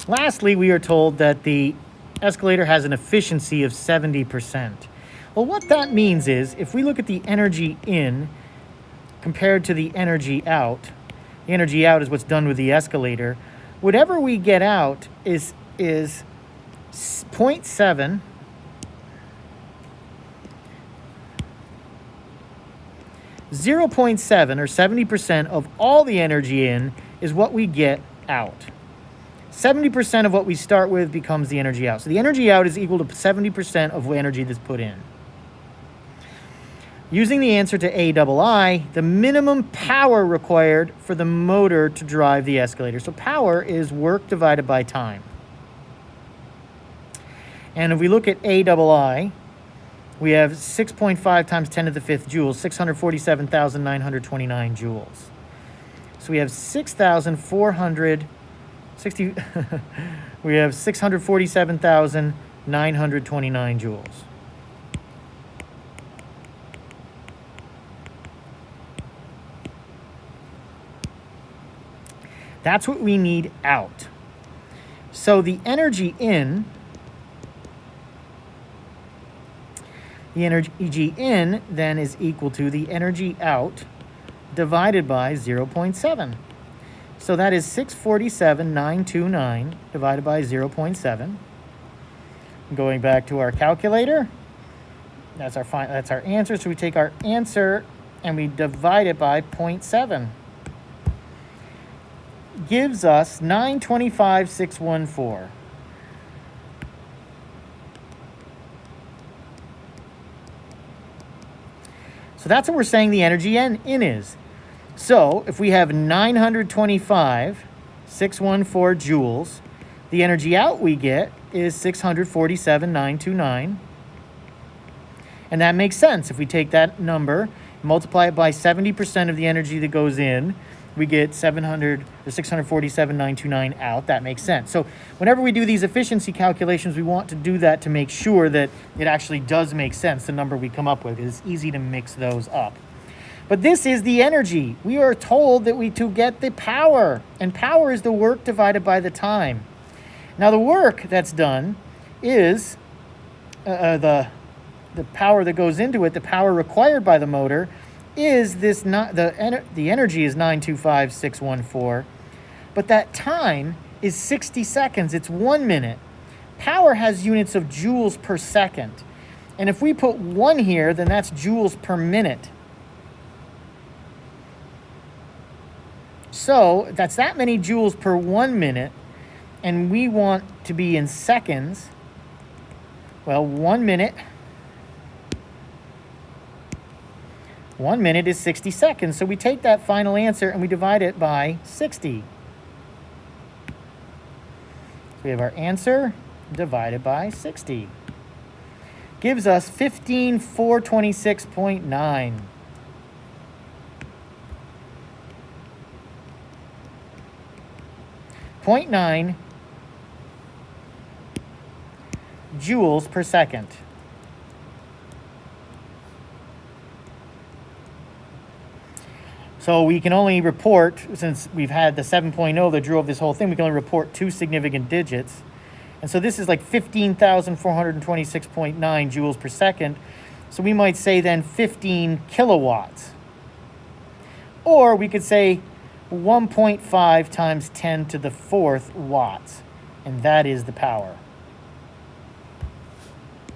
Lastly, we are told that the escalator has an efficiency of 70%. Well, what that means is if we look at the energy in compared to the energy out is what's done with the escalator. Whatever we get out is 0.7 0.7 or 70% of all the energy in is what we get out. 70% of what we start with becomes the energy out. So the energy out is equal to 70% of energy that's put in. Using the answer to AII, the minimum power required for the motor to drive the escalator. So power is work divided by time. And if we look at AII, we have 6.5 times 10 to the 5th joules, 647,929 joules. So we have 6,460, we have 647,929 joules. That's what we need out. So the energy in, then is equal to the energy out divided by 0.7. So that is 647,929 divided by 0.7. Going back to our calculator, that's our answer. So we take our answer and we divide it by 0.7. Gives us 925,614. So that's what we're saying the energy in is. So if we have 925,614 joules, the energy out we get is 647,929. And that makes sense. If we take that number, multiply it by 70% of the energy that goes in, we get 647,929 out. That makes sense. So whenever we do these efficiency calculations, we want to do that to make sure that it actually does make sense, the number we come up with. It's easy to mix those up. But this is the energy. We are told that to get the power, and power is the work divided by the time. Now the work that's done is the power that goes into it, the power required by the motor, is this not the energy is 925,614, but that time is 60 seconds. It's 1 minute. Power has units of joules per second, and if we put 1 here, then that's joules per minute. So that's that many joules per 1 minute, and we want to be in seconds. Well, 1 minute. 1 minute is 60 seconds. So we take that final answer and we divide it by 60. So we have our answer divided by 60. Gives us 15,426.9. 0.9 joules per second. So we can only report, since we've had the 7.0 that drew up this whole thing, we can only report 2 significant digits. And so this is like 15,426.9 joules per second. So we might say then 15 kilowatts. Or we could say 1.5 times 10 to the 4th watts. And that is the power.